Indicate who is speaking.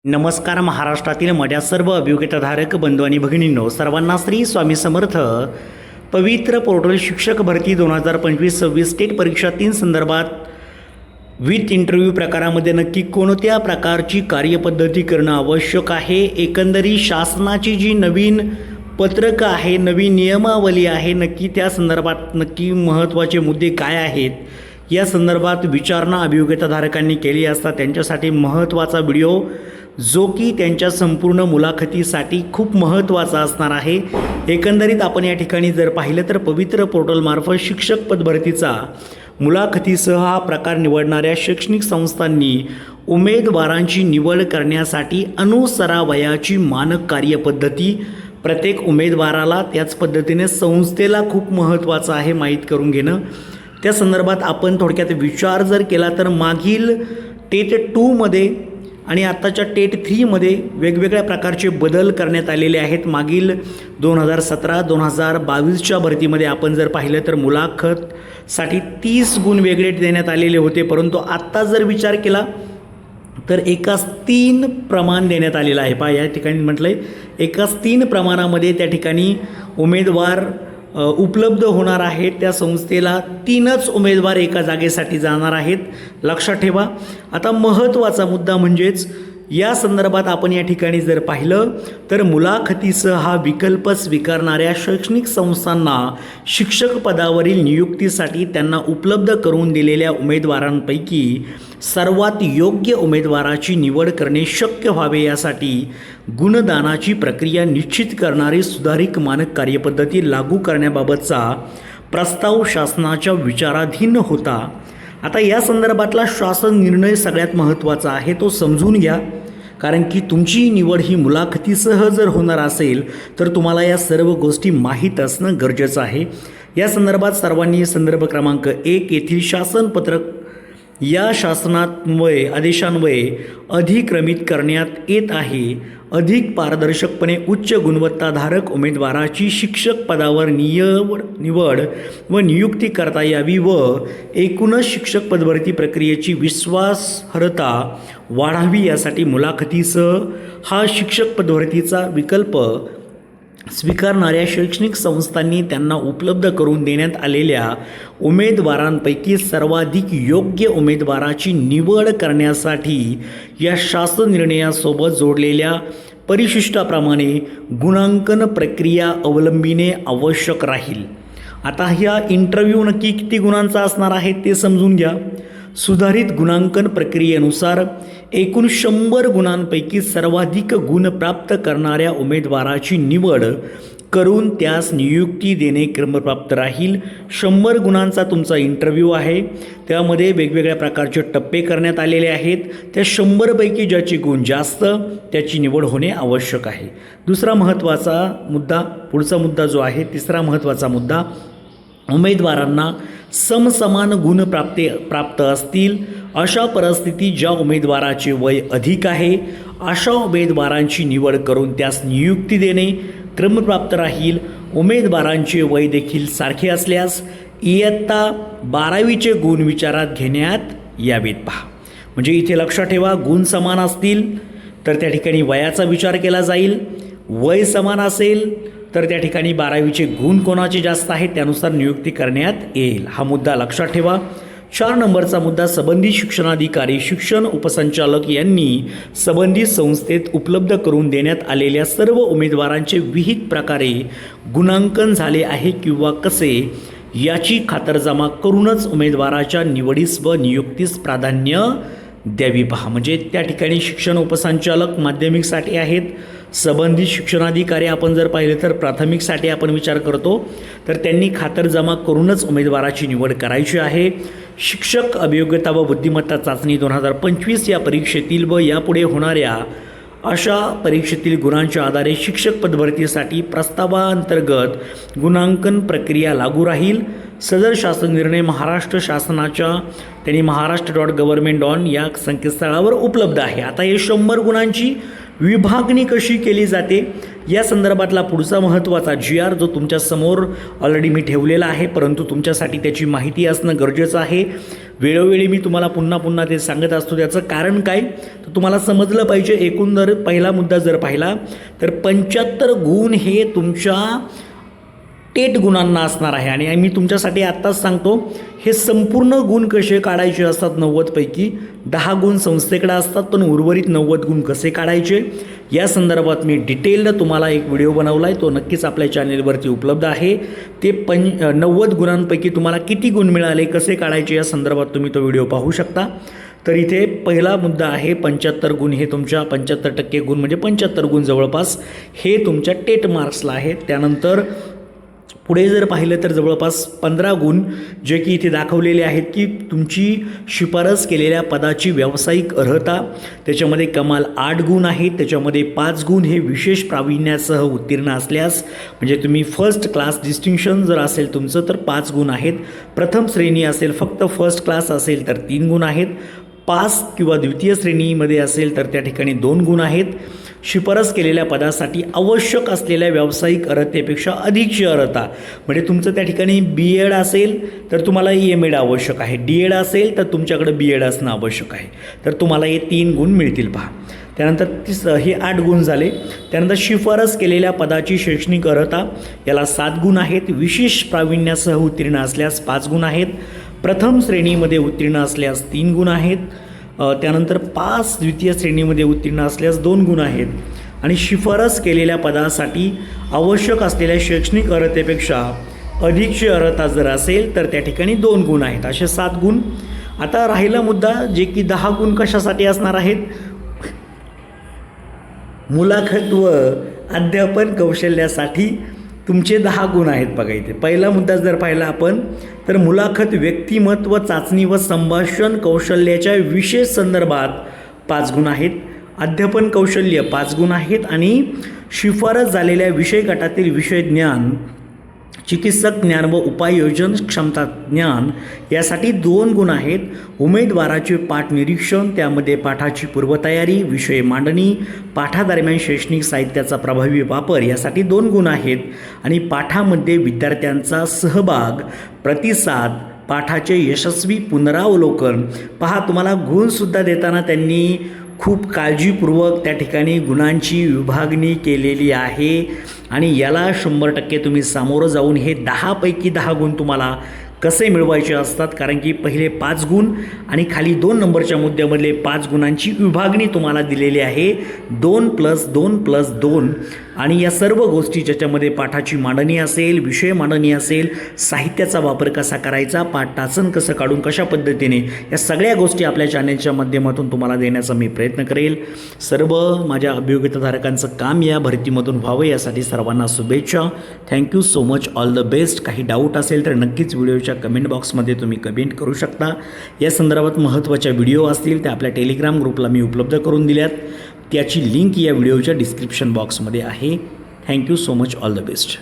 Speaker 1: नमस्कार. महाराष्ट्रातील माझ्या सर्व अभियोग्यताधारक बंधू आणि भगिनींनो, सर्वांना श्री स्वामी समर्थ. पवित्र पोर्टल शिक्षक भरती 2025-26 स्टेट परीक्षा 3 संदर्भात विथ इंटरव्ह्यू प्रकारामध्ये नक्की कोणत्या प्रकारची कार्यपद्धती करणं आवश्यक आहे, एकंदरीत शासनाची जी नवीन पत्रकं आहे, नवीन नियमावली आहे, नक्की त्या संदर्भात नक्की महत्त्वाचे मुद्दे काय आहेत या संदर्भात विचारणा अभियोग्यताधारकांनी केली असता त्यांच्यासाठी महत्त्वाचा व्हिडिओ, जो की त्यांच्या संपूर्ण मुलाखतीसाठी खूप महत्त्वाचा असणार आहे. एकंदरीत आपण या ठिकाणी जर पाहिलं तर पवित्र पोर्टलमार्फत शिक्षक पदभरतीचा मुलाखतीसह हा प्रकार निवडणाऱ्या शैक्षणिक संस्थांनी उमेदवारांची निवड करण्यासाठी अनुसरावयाची मानक कार्यपद्धती प्रत्येक उमेदवाराला त्याच पद्धतीने संस्थेला खूप महत्त्वाचं आहे माहीत करून घेणं. त्या संदर्भात आपण थोडक्यात विचार जर केला तर मागील टेट 2मध्ये आणि आत्ताच्या टेट 3मध्ये वेगवेगळ्या प्रकारचे बदल करण्यात आलेले आहेत. मागील 2017-2022च्या भरतीमध्ये आपण जर पाहिलं तर मुलाखतसाठी 30 गुण वेगळे देण्यात आलेले होते, परंतु आत्ता जर विचार केला तर एकाच 3 प्रमाण देण्यात आलेलं आहे. पहा, या ठिकाणी म्हटलं आहे एकाच 3 प्रमाणामध्ये त्या ठिकाणी उमेदवार उपलब्ध होणार आहेत. त्या संस्थेला 3च उमेदवार एका जागेसाठी जाणार आहेत, लक्षात ठेवा. आता महत्त्वाचा मुद्दा म्हणजेच या संदर्भात आपण या ठिकाणी जर पाहिलं तर मुलाखतीसह हा विकल्प स्वीकारणाऱ्या शैक्षणिक संस्थांना शिक्षक पदावरील नियुक्तीसाठी त्यांना उपलब्ध करून दिलेल्या उमेदवारांपैकी सर्वात योग्य उमेदवाराची निवड करणे शक्य व्हावे यासाठी गुणदानाची प्रक्रिया निश्चित करणारी सुधारित मानक कार्यपद्धती लागू करण्याबाबतचा प्रस्ताव शासनाच्या विचाराधीन होता. आता या संदर्भातला शासन निर्णय सगळ्यात महत्त्वाचा आहे, तो समजून घ्या. कारण की तुमची निवड ही मुलाखतीसह जर होणार असेल तर तुम्हाला या सर्व गोष्टी माहीत असणं गरजेचं आहे. या संदर्भात सर्वांनी संदर्भ क्रमांक 1 येथील शासनपत्रक या शासनान्वये आदेशान्वये अधिक्रमित करण्यात येत आहे. अधिक पारदर्शकपणे उच्च गुणवत्ताधारक उमेदवाराची शिक्षक पदावर निवड व नियुक्ती करता यावी व एकूणच शिक्षक पदभरती प्रक्रियेची विश्वासार्हता वाढावी यासाठी मुलाखतीसह हा शिक्षक पदभरतीचा विकल्प स्वीकारणाऱ्या शैक्षणिक संस्थांनी त्यांना उपलब्ध करून देण्यात आलेल्या उमेदवारांपैकी सर्वाधिक योग्य उमेदवाराची निवड करण्यासाठी या शासन निर्णयासोबत जोडलेल्या परिशिष्टाप्रमाणे गुणांकन प्रक्रिया अवलंबिणे आवश्यक राहील. आता ह्या इंटरव्ह्यू नक्की किती गुणांचा असणार आहे ते समजून घ्या. सुधारित गुणांकन प्रक्रियेनुसार एकूण 100 गुणांपैकी सर्वाधिक गुण प्राप्त करणाऱ्या उमेदवाराची निवड करून त्यास नियुक्ती देणे क्रमप्राप्त राहील. 100 गुणांचा तुमचा इंटरव्ह्यू आहे, त्यामध्ये वेगवेगळ्या प्रकारचे टप्पे करण्यात आलेले आहेत. त्या 100पैकी ज्याचे गुण जास्त त्याची निवड होणे आवश्यक आहे. दुसरा महत्त्वाचा मुद्दा, पुढचा मुद्दा जो आहे तिसरा महत्त्वाचा मुद्दा, उमेदवारांना समसमान गुण प्राप्त असतील अशा परिस्थितीत ज्या उमेदवाराचे वय अधिक आहे अशा उमेदवारांची निवड करून त्यास नियुक्ती देणे क्रमप्राप्त राहील. उमेदवारांचे वय देखील सारखे असल्यास इयत्ता 12वीचे गुण विचारात घेण्यात यावेत. पहा, म्हणजे इथे लक्षात ठेवा, गुण समान असतील तर त्या ठिकाणी वयाचा विचार केला जाईल. वय समान असेल तर त्या ठिकाणी 12वीचे गुण कोणाचे जास्त आहेत त्यानुसार नियुक्ती करण्यात येईल. हा मुद्दा लक्षात ठेवा. 4 नंबरचा मुद्दा, संबंधित शिक्षणाधिकारी शिक्षण उपसंचालक यांनी संबंधित संस्थेत उपलब्ध करून देण्यात आलेल्या सर्व उमेदवारांचे विहित प्रकारे गुणांकन झाले आहे किंवा कसे याची खातरजमा करूनच उमेदवाराच्या निवडीस व नियुक्तीस प्राधान्य द्यावी. पहा, म्हणजे त्या ठिकाणी शिक्षण उपसंचालक माध्यमिकसाठी आहेत, संबंधित शिक्षणाधिकारी आपण जर पाहिले तर प्राथमिकसाठी आपण विचार करतो, तर त्यांनी खातरजमा करूनच उमेदवाराची निवड करायची आहे. शिक्षक अभियोग्यता व बुद्धिमत्ता चाचणी 2025 या परीक्षेतील व यापुढे होणाऱ्या अशा परीक्षेतील गुणांच्या आधारे शिक्षक पदभरतीसाठी प्रस्तावांतर्गत गुणांकन प्रक्रिया लागू राहील. सदर शासन निर्णय महाराष्ट्र शासनाच्या महाराष्ट्र.gov.in या संकेतस्थळावर उपलब्ध आहे. आता हे 100 गुणांची विभागणी कशी केली जाते या संदर्भातला पुढचा महत्त्वाचा GR जो तुमच्या समोर ऑलरेडी मी ठेवलेला आहे, परंतु तुमच्यासाठी त्याची माहिती असणं गरजेचं आहे. वेळोवेळी मी तुम्हाला पुन्हा पुन्हा ते सांगत असतो. त्याचं कारण काय तर तुम्हाला समजलं पाहिजे. एकूण जर पहिला मुद्दा जर पाहिला तर 75 गुण हे तुमच्या टेट गुणांना असणार आहे. आणि मी तुमच्यासाठी आत्ताच सांगतो हे संपूर्ण गुण कसे काढायचे असतात. 90 पैकी 10 गुण संस्थेकडे असतात, पण उर्वरित 90 गुण कसे काढायचे या संदर्भात मी डिटेल्ड तुम्हाला एक व्हिडिओ बनवला आहे. तो नक्कीच आपल्या चॅनेलवरती उपलब्ध आहे. ते 90 गुणांपैकी तुम्हाला किती गुण मिळाले, कसे काढायचे या संदर्भात तुम्ही तो व्हिडिओ पाहू शकता. तर इथे पहिला मुद्दा आहे 75 गुण हे तुमच्या 75% गुण म्हणजे 75 गुण जवळपास हे तुमच्या टेट मार्क्सला आहेत. त्यानंतर पुढे जर पाहिलं तर जवळपास 15 गुण जे की इथे दाखवलेले आहेत की तुमची शिफारस केलेल्या पदाची व्यावसायिक अर्हता, त्याच्यामध्ये कमाल 8 गुण आहेत. त्याच्यामध्ये 5 गुण हे विशेष प्रावीण्यासह उत्तीर्ण असल्यास म्हणजे तुम्ही फर्स्ट क्लास डिस्टिंक्शन जर असेल तुमचं तर 5 गुण आहेत. प्रथम श्रेणी असेल, फक्त फर्स्ट क्लास असेल तर 3 गुण आहेत. पास किंवा द्वितीय श्रेणीमध्ये असेल तर त्या ठिकाणी 2 गुण आहेत. शिफारस केलेल्या पदासाठी आवश्यक असलेल्या व्यावसायिक अर्हतेपेक्षा अधिकची अर्हता म्हणजे तुमचं त्या ठिकाणी BEd असेल तर तुम्हाला MAd आवश्यक आहे. DEd असेल तर तुमच्याकडे BEd असणं आवश्यक आहे. तर तुम्हाला हे 3 गुण मिळतील पहा. त्यानंतर हे 8 गुण झाले. त्यानंतर शिफारस केलेल्या पदाची शैक्षणिक अर्हता याला 7 गुण आहेत. विशेष प्रावीण्यासह उत्तीर्ण असल्यास 5 गुण आहेत. प्रथम श्रेणीमध्ये उत्तीर्ण असल्यास 3 गुण आहेत. त्यानंतर पास द्वितीय श्रेणीमध्ये उत्तीर्ण असल्यास 2 गुण आहेत. आणि शिफारस केलेल्या पदासाठी आवश्यक असलेल्या शैक्षणिक अर्हतेपेक्षा अधिकची अर्हता जर असेल तर त्या ठिकाणी 2 गुण आहेत. असे 7 गुण. आता राहिला मुद्दा जे की 10 गुण कशासाठी असणार आहेत. मुलाखत व अध्यापन कौशल्यासाठी तुमचे 10 गुण आहेत. बघा इथे पहिला मुद्दा जर पाहिला आपण तर मुलाखत व्यक्तिमत्व चाचणी व संभाषण कौशल्याच्या विशेष संदर्भात 5 गुण आहेत. अध्यापन कौशल्य 5 गुण आहेत. आणि शिफारस झालेल्या विषय गटातील विषय ज्ञान, चिकित्सक ज्ञान व उपाययोजन क्षमता ज्ञान यासाठी 2 गुण आहेत. उमेदवाराचे पाठ निरीक्षण, त्यामध्ये पाठाची पूर्वतयारी, विषय मांडणी, पाठादरम्यान शैक्षणिक साहित्याचा प्रभावी वापर यासाठी 2 गुण आहेत. आणि पाठामध्ये विद्यार्थ्यांचा सहभाग, प्रतिसाद, पाठाचे यशस्वी पुनरावलोकन. पहा तुम्हाला गुणसुद्धा देताना त्यांनी खूप काळजीपूर्वक त्या ठिकाणी गुणांची विभागणी केलेली आहे. आणि याला 100% तुम्ही सामोरं जाऊन हे 10 पैकी 10 गुण तुम्हाला कसे मिळवायचे असतात. कारण की पहिले 5 गुण आणि खाली 2 नंबरच्या मुद्द्यामधले 5 गुणांची विभागणी तुम्हाला दिलेली आहे. 2+2+2 आणि या सर्व गोष्टी ज्याच्यामध्ये पाठाची मांडणी असेल, विषय मांडणी असेल, साहित्याचा वापर कसा करायचा, पाठ टाचन कसं काढून कशा पद्धतीने, या सगळ्या गोष्टी आपल्या चॅनेलच्या माध्यमातून तुम्हाला देण्याचा मी प्रयत्न करेल. सर्व माझ्या अभियोग्यताधारकांचं काम या भरतीमधून व्हावं यासाठी सर्वांना शुभेच्छा. Thank you so much. All the best. काही डाऊट असेल तर नक्कीच व्हिडिओच्या कमेंट बॉक्समध्ये तुम्ही कमेंट करू शकता. या संदर्भात महत्त्वाच्या व्हिडिओ असतील त्या आपल्या टेलिग्राम ग्रुपला मी उपलब्ध करून दिल्यात. त्याची लिंक या व्हिडिओच्या डिस्क्रिप्शन बॉक्समध्ये आहे. Thank you so much. All the best.